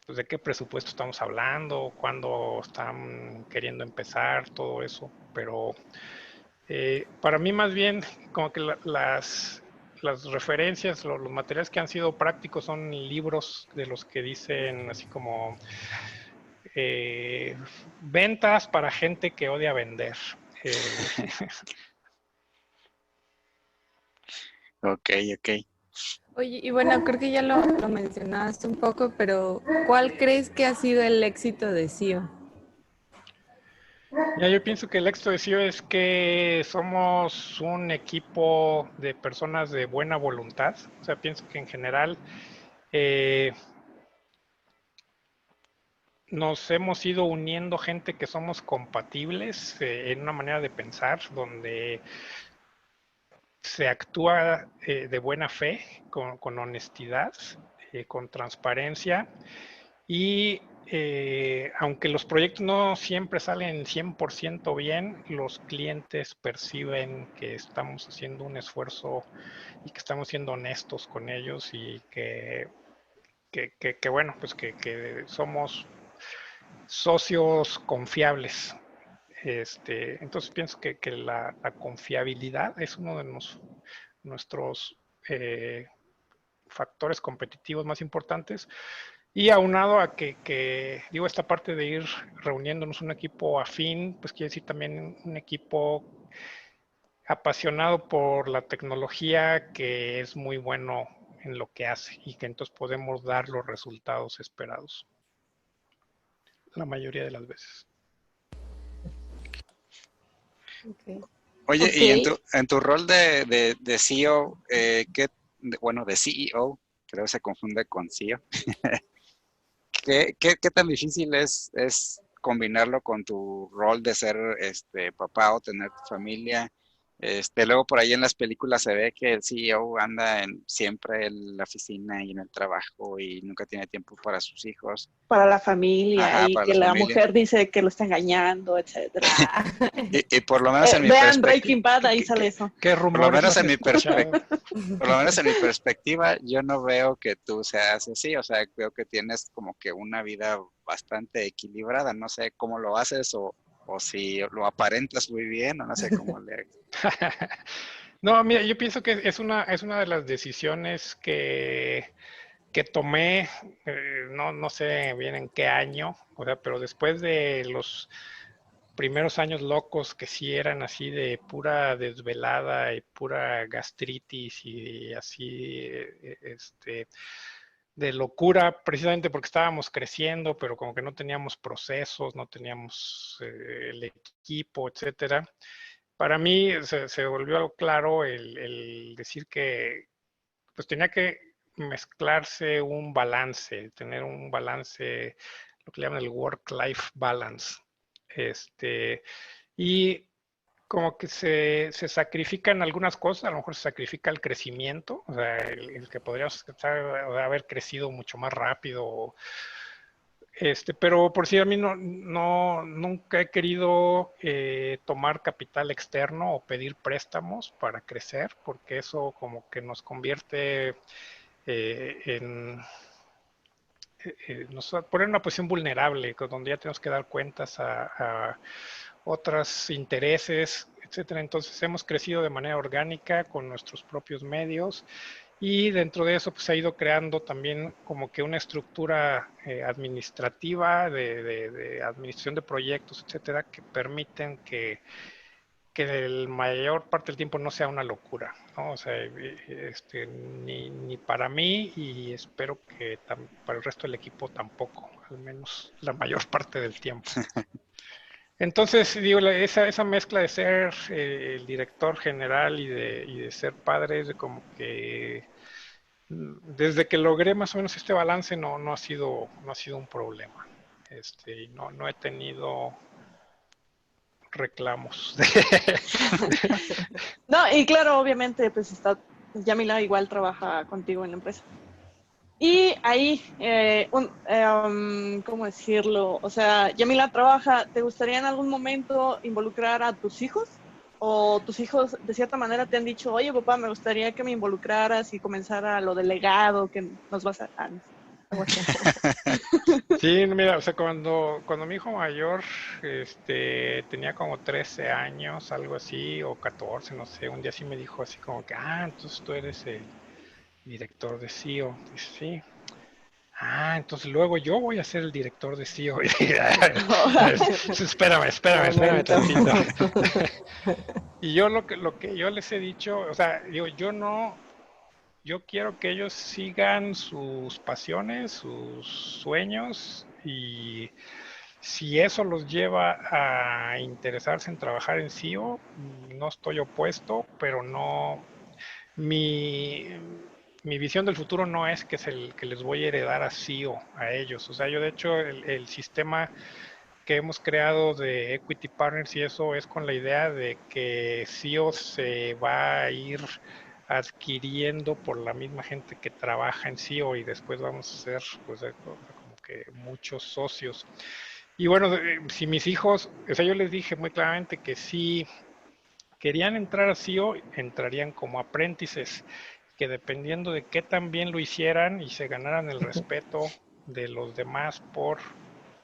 pues, de qué presupuesto estamos hablando, cuándo están queriendo empezar, todo eso. Pero para mí más bien como que las referencias, los materiales que han sido prácticos son libros de los que dicen así como eh, ventas para gente que odia vender. Eh,
Ok, ok.
Oye, y bueno, creo que ya lo mencionaste un poco, pero ¿cuál crees que ha sido el éxito de SEO?
Ya, yo pienso que el éxito de SEO es que somos un equipo de personas de buena voluntad. O sea, pienso que en general eh, nos hemos ido uniendo gente que somos compatibles en una manera de pensar, donde se actúa de buena fe, con honestidad, con transparencia. Y aunque los proyectos no siempre salen 100% bien, los clientes perciben que estamos haciendo un esfuerzo y que estamos siendo honestos con ellos y que bueno, pues que somos socios confiables. Entonces pienso que la confiabilidad es uno de nuestros factores competitivos más importantes. Y aunado a digo, esta parte de ir reuniéndonos un equipo afín, pues quiere decir también un equipo apasionado por la tecnología que es muy bueno en lo que hace y que entonces podemos dar los resultados esperados la mayoría de las veces.
Okay.
Oye,
Ok.
y en tu rol de CEO, bueno, de CEO, creo que se confunde con CEO, ¿qué tan difícil es combinarlo con tu rol de ser papá o tener tu familia? Luego por ahí en las películas se ve que el CEO anda siempre en la oficina y en el trabajo y nunca tiene tiempo para sus hijos.
Para la familia
Ajá,
y
para
que
la
la
familia.
mujer dice que lo está engañando, etcétera.
Ah,
Y por lo menos en mi
Vean
perspectiva,
Breaking Bad, ahí sale eso.
¿Qué
por lo
rumores
menos
has
en mi
escuchado?
por lo menos en mi perspectiva, yo no veo que tú seas así, o sea, veo que tienes como que una vida bastante equilibrada, no sé cómo lo haces o si lo aparentas muy bien, o no sé cómo le hagas.
No, mira, yo pienso que es una de las decisiones que tomé, no sé bien en qué año, o sea, pero después de los primeros años locos que sí eran así de pura desvelada y pura gastritis y así, de locura, precisamente porque estábamos creciendo, pero como que no teníamos procesos, no teníamos el equipo, etcétera. Para mí se volvió algo claro el decir que pues tenía que mezclarse un balance, tener un balance, lo que le llaman el work-life balance. Y como que se sacrifican algunas cosas, a lo mejor se sacrifica el crecimiento, o sea, el que podríamos haber crecido mucho más rápido, pero por si a mí nunca he querido tomar capital externo o pedir préstamos para crecer, porque eso como que nos convierte en nos pone en una posición vulnerable, donde ya tenemos que dar cuentas a otros intereses, etcétera. Entonces hemos crecido de manera orgánica con nuestros propios medios y dentro de eso pues ha ido creando también como que una estructura administrativa de administración de proyectos, etcétera, que permiten que el mayor parte del tiempo no sea una locura, ¿no? O sea, ni para mí y espero que para el resto del equipo tampoco, al menos la mayor parte del tiempo. Entonces, digo, esa mezcla de ser el director general y de ser padre, es de como que desde que logré más o menos este balance no ha sido un problema. No he tenido reclamos.
No, y claro, obviamente, pues está, Yamila igual trabaja contigo en la empresa. Y ahí, ¿cómo decirlo? O sea, Yamila trabaja, ¿te gustaría en algún momento involucrar a tus hijos? ¿O tus hijos de cierta manera te han dicho, oye papá, me gustaría que me involucraras y comenzara lo del legado que nos vas a... algo así.
Sí, mira, o sea, cuando mi hijo mayor tenía como 13 años, algo así, o 14, no sé, un día sí me dijo así como que, entonces tú eres el director de CEO. Dice, sí. Entonces luego yo voy a ser el director de CEO. Y dije, espérame
momento.
tantito. Y yo lo que yo les he dicho, o sea, digo, yo quiero que ellos sigan sus pasiones, sus sueños y si eso los lleva a interesarse en trabajar en SEO, no estoy opuesto, pero no, mi, mi visión del futuro no es que les voy a heredar a SEO a ellos. O sea, yo de hecho el sistema que hemos creado de Equity Partners y eso es con la idea de que SEO se va a ir adquiriendo por la misma gente que trabaja en SEO y después vamos a ser pues como que muchos socios. Y bueno, si mis hijos, o sea, yo les dije muy claramente que si querían entrar a SEO, entrarían como aprendices, que dependiendo de qué tan bien lo hicieran y se ganaran el respeto de los demás por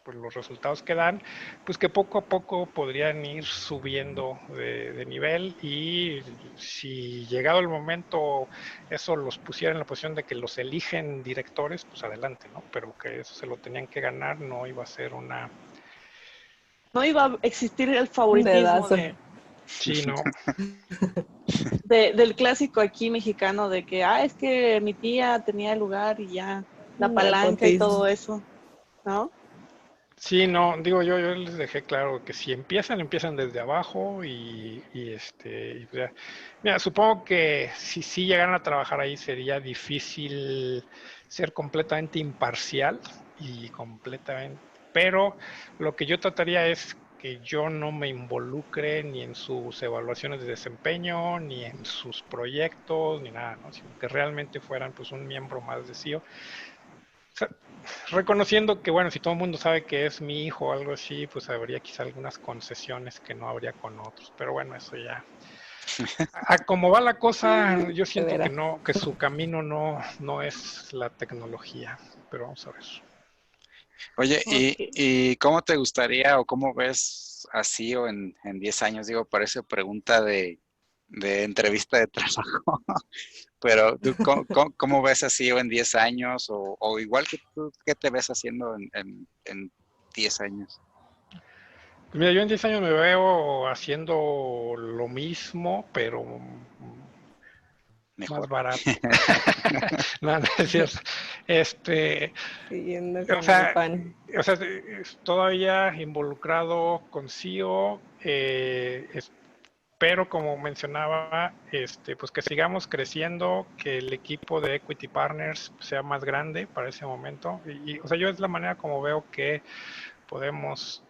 los resultados que dan, pues que poco a poco podrían ir subiendo de nivel y si llegado el momento eso los pusiera en la posición de que los eligen directores, pues adelante, ¿no? Pero que eso se lo tenían que ganar, no iba a ser una...
No iba a existir el
Un
favoritismo
dedazo.
Sí, no.
del clásico aquí mexicano de que, es que mi tía tenía el lugar y ya, la palanca y todo
Nepotismo.
eso, ¿no?
Sí, no, digo yo les dejé claro que si empiezan desde abajo y pues ya. Mira, supongo que si sí llegaran a trabajar ahí sería difícil ser completamente imparcial y completamente, pero lo que yo trataría es que yo no me involucre ni en sus evaluaciones de desempeño, ni en sus proyectos, ni nada, ¿no? Sino que realmente fueran pues un miembro más de CEO. O sea, reconociendo que, bueno, si todo el mundo sabe que es mi hijo o algo así, pues habría quizá algunas concesiones que no habría con otros. Pero bueno, eso ya. A como va la cosa, yo
Se
siento que
verá.
no, que su camino no es la tecnología. Pero vamos a ver.
Oye,
Ok.
y cómo te gustaría o cómo ves así o en 10 años? Digo, parece pregunta de entrevista de trabajo, pero ¿tú cómo ves así o en 10 años? O igual que tú, ¿qué te ves haciendo en 10 años?
Pues mira, yo en 10 años me veo haciendo lo mismo, pero más
Mejor.
barato. No, no es cierto. Este,
Siguiendo
o
con el
sea,
pan.
todavía involucrado con CEO, pero como mencionaba, pues que sigamos creciendo, que el equipo de Equity Partners sea más grande para ese momento. O sea, yo es la manera como veo que podemos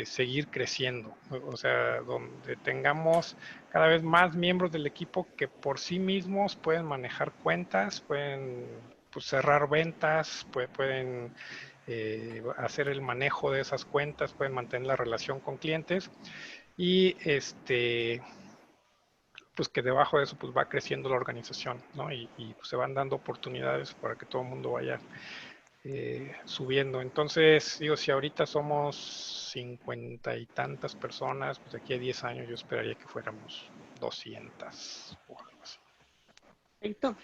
seguir creciendo, o sea, donde tengamos cada vez más miembros del equipo que por sí mismos pueden manejar cuentas, pueden pues, cerrar ventas, pueden hacer el manejo de esas cuentas, pueden mantener la relación con clientes y pues que debajo de eso pues va creciendo la organización, ¿no? Y pues, se van dando oportunidades para que todo el mundo vaya subiendo. Entonces, digo, si ahorita somos 50 y tantas personas, pues de aquí a 10 años yo esperaría que fuéramos 200 o algo así.
Perfecto.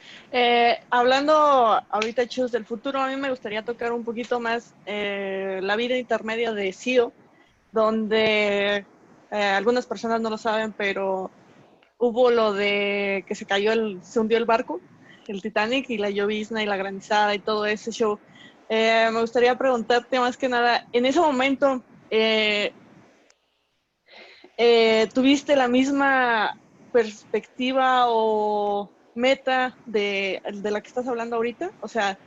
Hablando ahorita, Chus, del futuro, a mí me gustaría tocar un poquito más la vida intermedia de CEO, donde algunas personas no lo saben, pero hubo lo de que se hundió el barco, el Titanic, y la llovizna y la granizada y todo ese show. Me gustaría preguntarte más que nada, en ese momento, ¿tuviste la misma perspectiva o meta de la que estás hablando ahorita? O sea,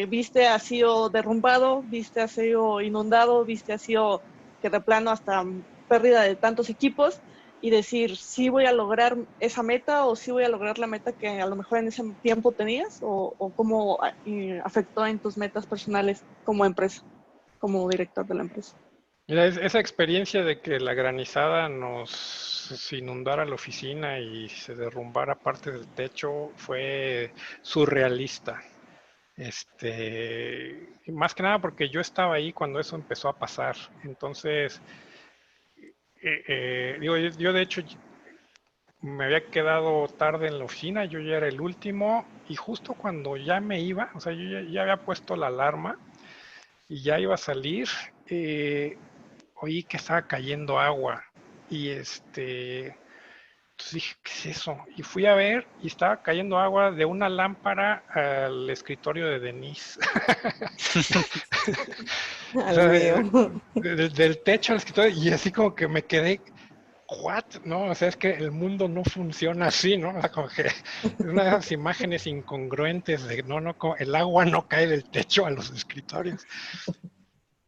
¿viste ha sido derrumbado, viste ha sido inundado, viste ha sido que de plano hasta pérdida de tantos equipos? Y decir, sí voy a lograr esa meta o sí voy a lograr la meta que a lo mejor en ese tiempo tenías, o cómo afectó en tus metas personales como empresa, como director de la empresa.
Mira, esa experiencia de que la granizada nos inundara la oficina y se derrumbara parte del techo fue surrealista. Más que nada porque yo estaba ahí cuando eso empezó a pasar. Entonces, digo, yo de hecho me había quedado tarde en la oficina, yo ya era el último y justo cuando ya me iba, o sea, yo ya había puesto la alarma y ya iba a salir, oí que estaba cayendo agua y entonces dije, ¿qué es eso? Y fui a ver y estaba cayendo agua de una lámpara al escritorio de Denise. O
Al
sea,
mío.
del techo al escritorio y así como que me quedé, ¿what? No, o sea, es que el mundo no funciona así, ¿no? O sea, como que es una de esas imágenes incongruentes de, no, el agua no cae del techo a los escritorios.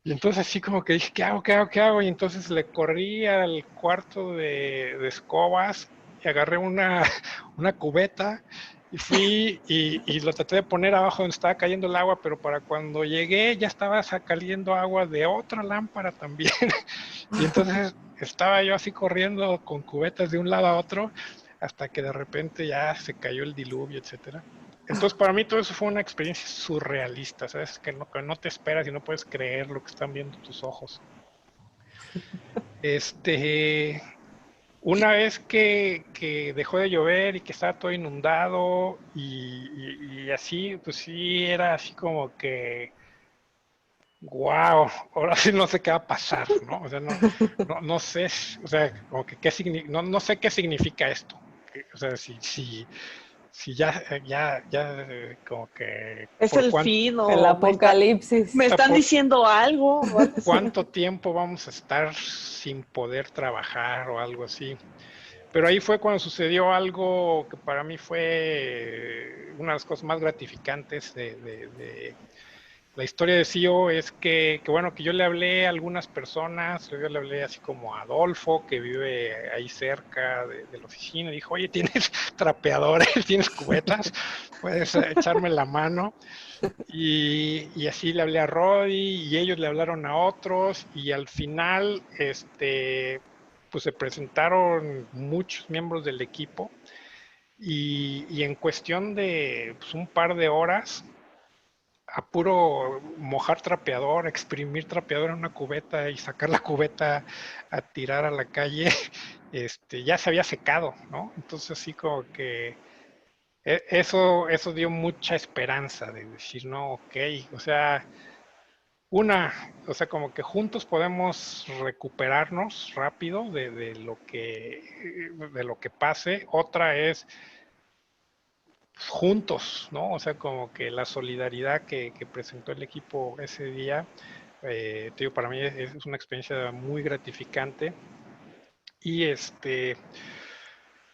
Y entonces así como que dije, ¿qué hago, qué hago, qué hago? Y entonces le corrí al cuarto de escobas y agarré una cubeta y fui y lo traté de poner abajo donde estaba cayendo el agua, pero para cuando llegué ya estaba cayendo agua de otra lámpara también. Y entonces estaba yo así corriendo con cubetas de un lado a otro hasta que de repente ya se cayó el diluvio, etcétera. Entonces, para mí todo eso fue una experiencia surrealista, ¿sabes? Que no te esperas y no puedes creer lo que están viendo tus ojos. Este, una vez que dejó de llover y que estaba todo inundado y así, pues sí, era así como que, wow, ahora sí no sé qué va a pasar, ¿no? O sea, no sé, o sea, como que no sé qué significa esto. O sea, si como que,
¿Es
por
el
cuánto,
fin
El
o me
apocalipsis.
están
por
diciendo algo o algo así?
cuánto tiempo vamos a estar sin poder trabajar o algo así. Pero ahí fue cuando sucedió algo que para mí fue una de las cosas más gratificantes de la historia de CEO es bueno, que yo le hablé a algunas personas, yo le hablé así como a Adolfo, que vive ahí cerca de la oficina, y dijo, oye, ¿tienes trapeadores? ¿Tienes cubetas? ¿Puedes echarme la mano? Y así le hablé a Roddy, y ellos le hablaron a otros, y al final, pues se presentaron muchos miembros del equipo, y en cuestión de pues, un par de horas, a puro mojar trapeador, exprimir trapeador en una cubeta y sacar la cubeta a tirar a la calle, ya se había secado, ¿no? Entonces así como que eso dio mucha esperanza de decir, no, ok, o sea, o sea, como que juntos podemos recuperarnos rápido de lo que pase. Otra es juntos, ¿no? O sea, como que la solidaridad que presentó el equipo ese día, te digo, para mí es una experiencia muy gratificante. Y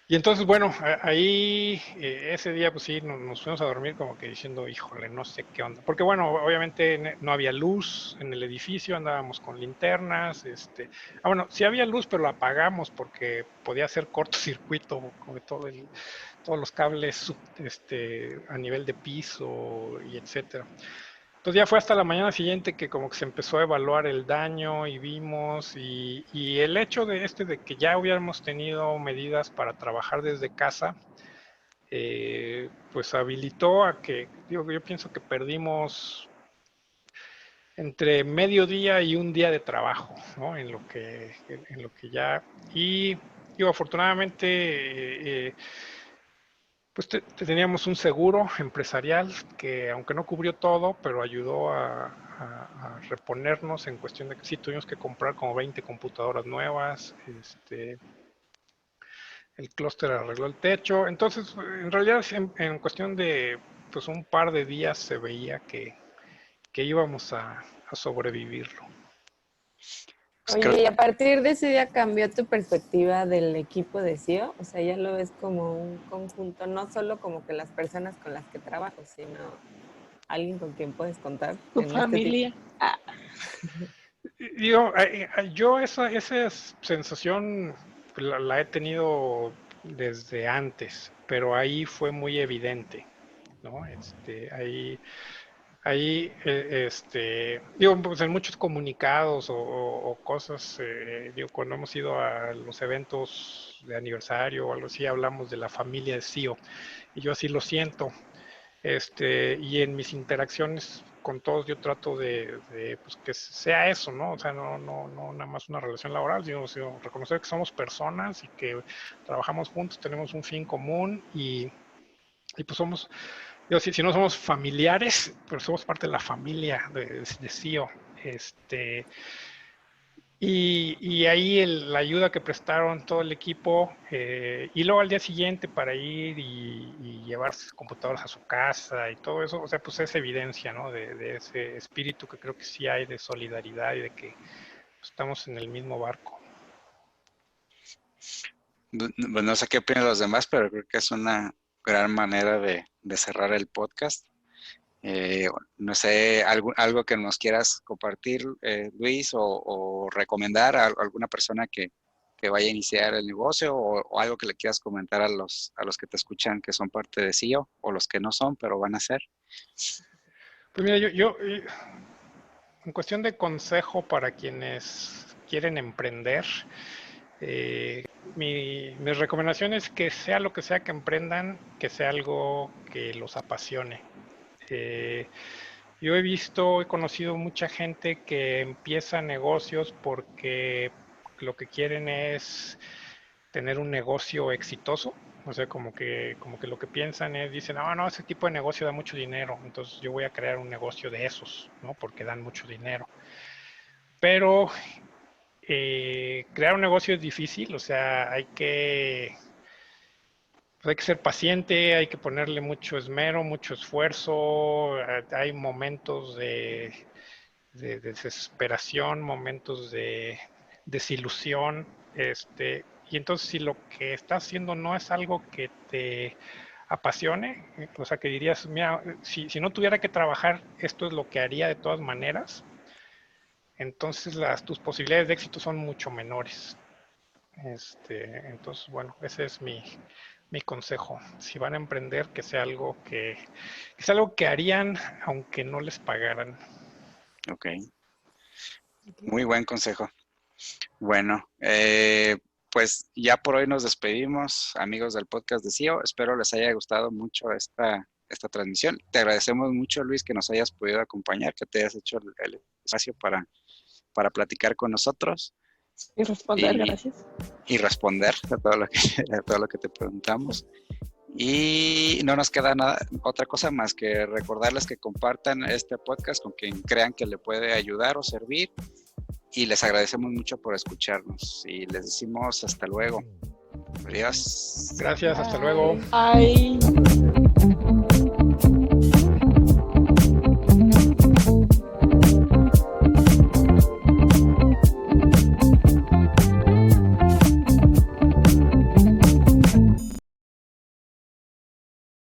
y entonces, bueno, ahí ese día, pues sí, nos fuimos a dormir como que diciendo, híjole, no sé qué onda. Porque bueno, obviamente no había luz en el edificio, andábamos con linternas, bueno, sí había luz, pero la apagamos porque podía hacer cortocircuito, como todos los cables, a nivel de piso y etcétera. Entonces ya fue hasta la mañana siguiente que como que se empezó a evaluar el daño y vimos y el hecho de que ya hubiéramos tenido medidas para trabajar desde casa, pues habilitó a que, digo, yo pienso que perdimos entre medio día y un día de trabajo, ¿no? En lo que ya, y digo, afortunadamente, pues teníamos un seguro empresarial que, aunque no cubrió todo, pero ayudó a reponernos en cuestión de que sí tuvimos que comprar como 20 computadoras nuevas. El clúster arregló el techo. Entonces, en realidad, en cuestión de pues un par de días se veía que íbamos a sobrevivirlo.
Pues creo,
Oye, y a partir de ese día cambió tu perspectiva del equipo de CEO, o sea, ya lo ves como un conjunto, no solo como que las personas con las que trabajo, sino alguien con quien puedes contar
Tu
en este tipo.
familia. Ah,
Digo, yo esa sensación la he tenido desde antes, pero ahí fue muy evidente, ¿no? Ahí, digo, pues en muchos comunicados o cosas, digo, cuando hemos ido a los eventos de aniversario o algo así, hablamos de la familia de CEO, y yo así lo siento, y en mis interacciones con todos yo trato pues que sea eso, ¿no? O sea, no nada más una relación laboral, sino reconocer que somos personas y que trabajamos juntos, tenemos un fin común y pues somos, digo, si no somos familiares, pero somos parte de la familia de CIO. Y ahí la ayuda que prestaron todo el equipo, y luego al día siguiente para ir y llevar sus computadoras a su casa y todo eso, o sea, pues es evidencia, ¿no? De ese espíritu que creo que sí hay de solidaridad y de que pues, estamos en el mismo barco.
pues no sé qué opinan los demás, pero creo que es una gran manera de cerrar el podcast. No sé, algo que nos quieras compartir, Luis, o recomendar a alguna persona que vaya a iniciar el negocio o algo que le quieras comentar a los que te escuchan que son parte de CEO o los que no son, pero van a ser.
Pues mira, en cuestión de consejo para quienes quieren emprender, mi recomendación es que sea lo que sea que emprendan, que sea algo que los apasione. Eh, yo he conocido mucha gente que empieza negocios porque lo que quieren es tener un negocio exitoso. O sea, como que lo que piensan es, dicen, no, ese tipo de negocio da mucho dinero, entonces yo voy a crear un negocio de esos, ¿no? Porque dan mucho dinero. Pero crear un negocio es difícil, o sea, pues hay que ser paciente, hay que ponerle mucho esmero, mucho esfuerzo, hay momentos de desesperación, momentos de desilusión, y entonces si lo que estás haciendo no es algo que te apasione, o sea, que dirías, mira, si no tuviera que trabajar, esto es lo que haría de todas maneras, entonces tus posibilidades de éxito son mucho menores. Entonces, bueno, ese es mi consejo. Si van a emprender, que sea algo que harían aunque no les pagaran.
Ok, muy buen consejo. Bueno, pues ya por hoy nos despedimos, amigos del podcast de CEO. Espero les haya gustado mucho esta transmisión. Te agradecemos mucho, Luis, que nos hayas podido acompañar, que te hayas hecho el espacio para platicar con nosotros.
Y responder, gracias.
Y responder a todo lo que te preguntamos. Y no nos queda otra cosa más que recordarles que compartan este podcast con quien crean que le puede ayudar o servir. Y les agradecemos mucho por escucharnos. Y les decimos hasta luego. Adiós.
Gracias, hasta luego.
Bye.